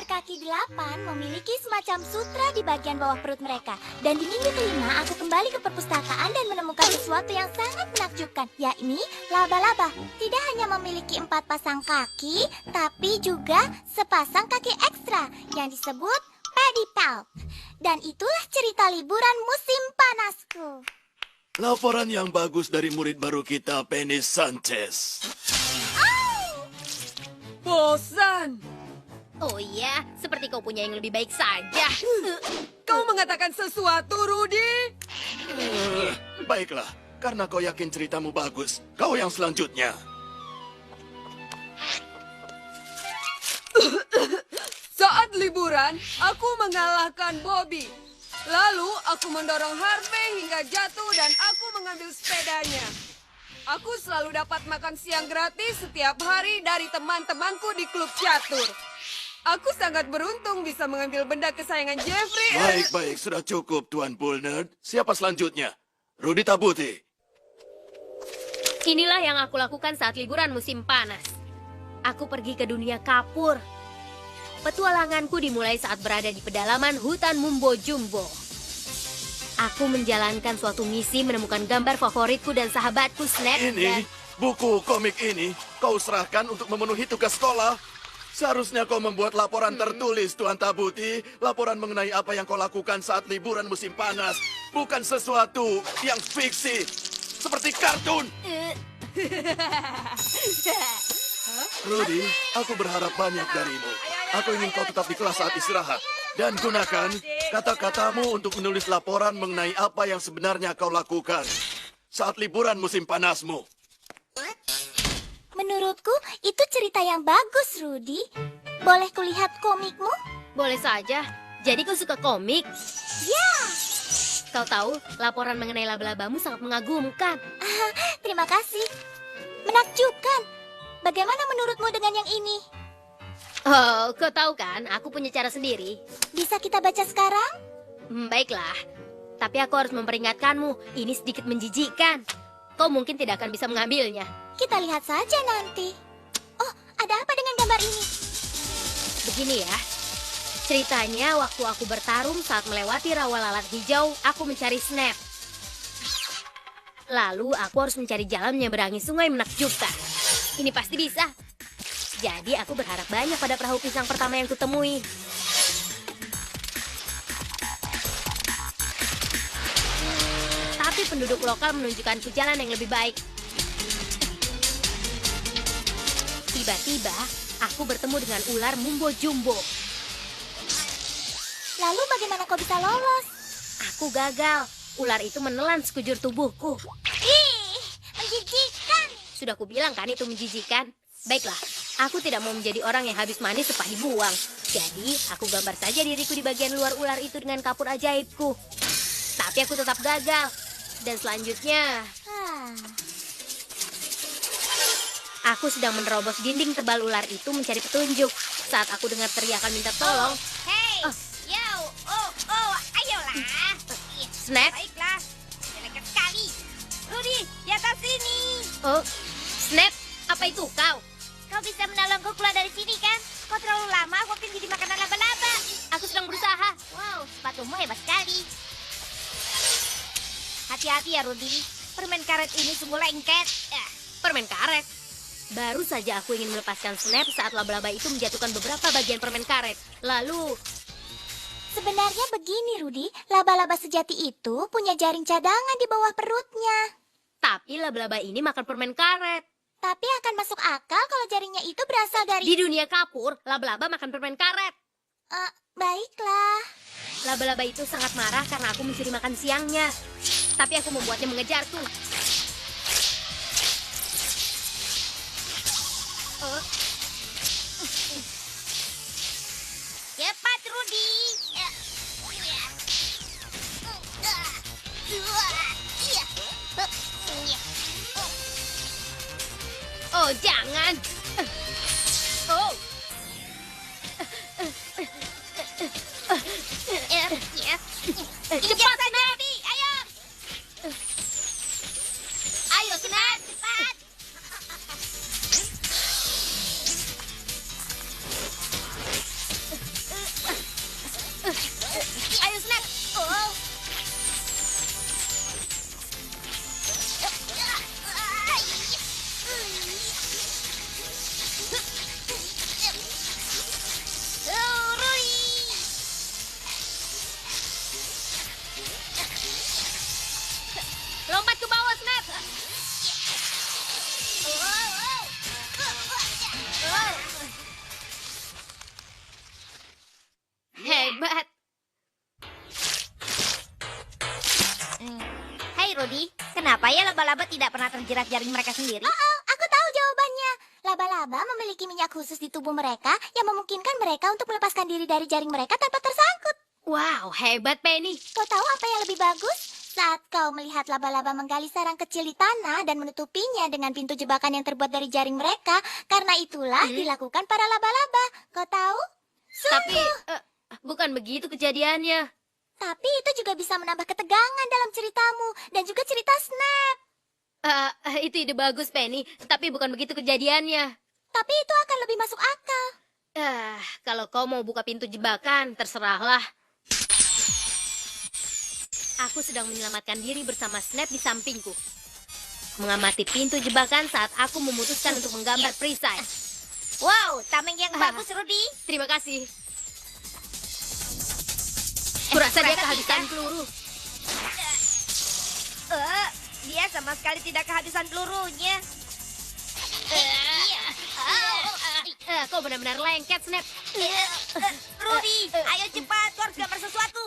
berkaki 8 memiliki semacam sutra di bagian bawah perut mereka. Dan di minggu kelima, aku kembali ke perpustakaan dan menemukan sesuatu yang sangat menakjubkan, yakni laba-laba. Tidak hanya memiliki 4 pasang kaki, tapi juga sepasang kaki ekstra yang disebut pedipalp. Dan itulah cerita liburan musim panasku. Laporan yang bagus dari murid baru kita, Penny Sanchez. Bosan. Oh iya, seperti kau punya yang lebih baik saja. Kau mengatakan sesuatu, Rudy? Baiklah, karena kau yakin ceritamu bagus, kau yang selanjutnya. Saat liburan, aku mengalahkan Bobby. Lalu aku mendorong Harvey hingga jatuh dan aku mengambil sepedanya. Aku selalu dapat makan siang gratis setiap hari dari teman-temanku di klub catur. Aku sangat beruntung bisa mengambil benda kesayangan Jeffrey. Baik, sudah cukup, Tuan Bullnerd. Siapa selanjutnya? Rudy Tabuti. Inilah yang aku lakukan saat liburan musim panas. Aku pergi ke dunia kapur. Petualanganku dimulai saat berada di pedalaman hutan Mumbo Jumbo. Aku menjalankan suatu misi menemukan gambar favoritku dan sahabatku Snap. Ini, buku komik ini, kau serahkan untuk memenuhi tugas sekolah. Seharusnya kau membuat laporan tertulis, Tuan Tabuti. Laporan mengenai apa yang kau lakukan saat liburan musim panas. Bukan sesuatu yang fiksi, seperti kartun. Rudy, aku berharap banyak darimu. Aku ingin kau tetap di kelas saat istirahat. Dan gunakan kata-katamu untuk menulis laporan mengenai apa yang sebenarnya kau lakukan saat liburan musim panasmu. Menurutku, itu cerita yang bagus, Rudy. Boleh kulihat komikmu? Boleh saja. Jadi kau suka komik? Ya, Kau tahu, laporan mengenai laba-labamu sangat mengagumkan. terima kasih. Menakjubkan. Bagaimana menurutmu dengan yang ini? Oh, kau tahu kan, aku punya cara sendiri. Bisa kita baca sekarang? Baiklah. Tapi aku harus memperingatkanmu, ini sedikit menjijikkan. Kau mungkin tidak akan bisa mengambilnya. Kita lihat saja nanti. Oh, ada apa dengan gambar ini? Begini ya. Ceritanya, waktu aku bertarung saat melewati rawa lalat hijau, aku mencari Snap. Lalu, aku harus mencari jalan menyeberangi sungai menakjubkan. Ini pasti bisa. Jadi, aku berharap banyak pada perahu pisang pertama yang kutemui. Tapi penduduk lokal menunjukkanku jalan yang lebih baik. Tiba-tiba, aku bertemu dengan ular Mumbo Jumbo. Lalu bagaimana kau bisa lolos? Aku gagal. Ular itu menelan sekujur tubuhku. Ih, menjijikan. Sudah kubilang kan itu menjijikan. Baiklah, aku tidak mau menjadi orang yang habis mandi sepah dibuang. Jadi, aku gambar saja diriku di bagian luar ular itu dengan kapur ajaibku. Tapi aku tetap gagal. Dan selanjutnya, aku sedang menerobos dinding tebal ular itu mencari petunjuk. Saat aku dengar teriakan minta tolong, Hei, ayolah. Snap. Baiklah, dekat sekali. Rudy, di atas sini. Oh, Snap, apa itu kau? Kau bisa menolongku keluar dari sini kan? Kau terlalu lama, aku akan jadi makanan laba-laba. Aku sedang berusaha. Wow, sepatumu hebat sekali. Hati-hati ya, Rudy. Permen karet ini sungguh lengket. Permen karet. Baru saja aku ingin melepaskan Snap saat laba-laba itu menjatuhkan beberapa bagian permen karet. Lalu, Sebenarnya begini, Rudy. Laba-laba sejati itu punya jaring cadangan di bawah perutnya. tapi laba-laba ini makan permen karet. Tapi akan masuk akal kalau jaringnya itu berasal dari... Di dunia kapur, laba-laba makan permen karet. Baiklah. Laba-laba itu sangat marah karena aku mencuri makan siangnya. Tapi aku membuatnya mengejarku. Cepat, Rudy. Oh, jangan. Oh, Cepat, Rudy. Ayo. ayo Snap. Cepat. hebat. Hai Rudy, kenapa ya laba-laba tidak pernah terjerat jaring mereka sendiri? Aku tahu jawabannya. Laba-laba memiliki minyak khusus di tubuh mereka yang memungkinkan mereka untuk melepaskan diri dari jaring mereka tanpa tersangkut. Wow, hebat Penny. Kau tahu apa yang lebih bagus? Saat kau melihat laba-laba menggali sarang kecil di tanah dan menutupinya dengan pintu jebakan yang terbuat dari jaring mereka, karena itulah dilakukan para laba-laba. Kau tahu? Tapi Sungguh. bukan begitu kejadiannya. Tapi itu juga bisa menambah ketegangan dalam ceritamu dan juga cerita Snap. Itu ide bagus Penny, tapi bukan begitu kejadiannya. Tapi itu akan lebih masuk akal. Kalau kau mau buka pintu jebakan, terserahlah. Aku sedang menyelamatkan diri bersama Snap di sampingku. Mengamati pintu jebakan saat aku memutuskan untuk menggambar perisai. Wow, tameng yang bagus Rudy. Terima kasih. Kurasa dia kehabisan peluru. Dia sama sekali tidak kehabisan pelurunya. Kau benar-benar lengket, Snap. Rudy, ayo cepat, kau harus gambar sesuatu.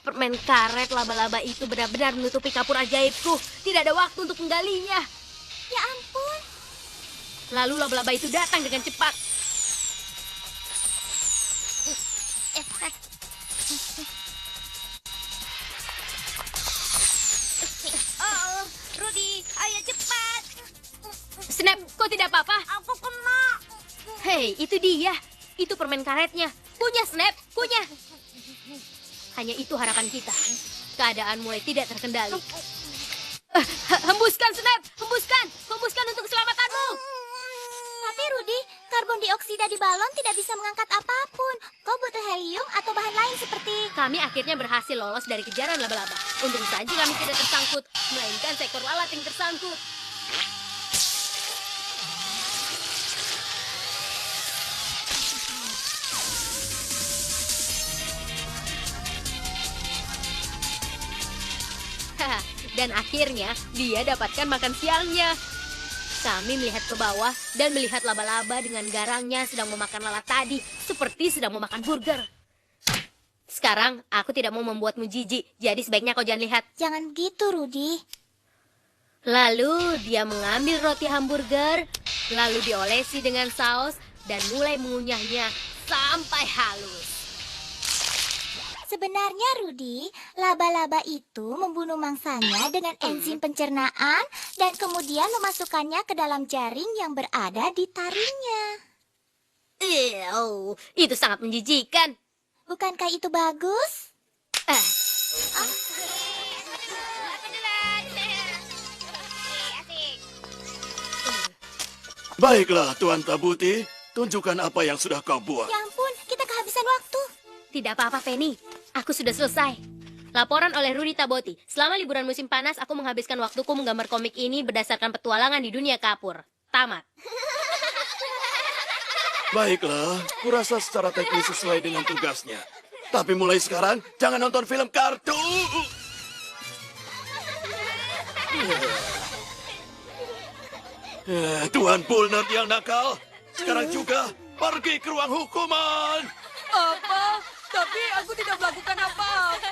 Permen karet laba-laba itu benar-benar menutupi kapur ajaibku. Tidak ada waktu untuk menggalinya. Ya ampun. Lalu laba-laba itu datang dengan cepat. Oh, Rudy, ayo cepat. Snap, kau tidak apa-apa? Aku kena. Hei, itu dia. Itu permen karetnya. Punya, Snap, punya. Hanya itu harapan kita. Keadaan mulai tidak terkendali. Hembuskan, Snap! Hembuskan! Hembuskan untuk keselamatanmu! Tapi Rudy, karbon dioksida di balon tidak bisa mengangkat apapun. Kau butuh helium atau bahan lain seperti... Kami akhirnya berhasil lolos dari kejaran laba-laba. Untung saja kami tidak tersangkut, melainkan seekor lalat yang tersangkut. Dan akhirnya dia dapatkan makan siangnya. Kami melihat ke bawah dan melihat laba-laba dengan garangnya sedang memakan lalat tadi, seperti sedang memakan burger. Sekarang aku tidak mau membuatmu jijik, jadi sebaiknya kau jangan lihat. Jangan begitu, Rudy. Lalu dia mengambil roti hamburger, lalu diolesi dengan saus dan mulai mengunyahnya sampai halus. Sebenarnya, Rudy, laba-laba itu membunuh mangsanya dengan enzim pencernaan dan kemudian memasukkannya ke dalam jaring yang berada di taringnya. Oh, itu sangat menjijikan. Bukankah itu bagus? Baiklah, Tuan Tabuti. Tunjukkan apa yang sudah kau buat. Ya ampun, kita kehabisan waktu. Tidak apa-apa, Penny. Aku sudah selesai. Laporan oleh Rudy Taboti. Selama liburan musim panas, aku menghabiskan waktuku menggambar komik ini berdasarkan petualangan di dunia kapur. Tamat. Baiklah, kurasa secara teknis sesuai dengan tugasnya. Tapi mulai sekarang, jangan nonton film kartun. Tuan Bullnut yang nakal, sekarang juga pergi ke ruang hukuman. Apa? Tapi aku tidak melakukan apa-apa.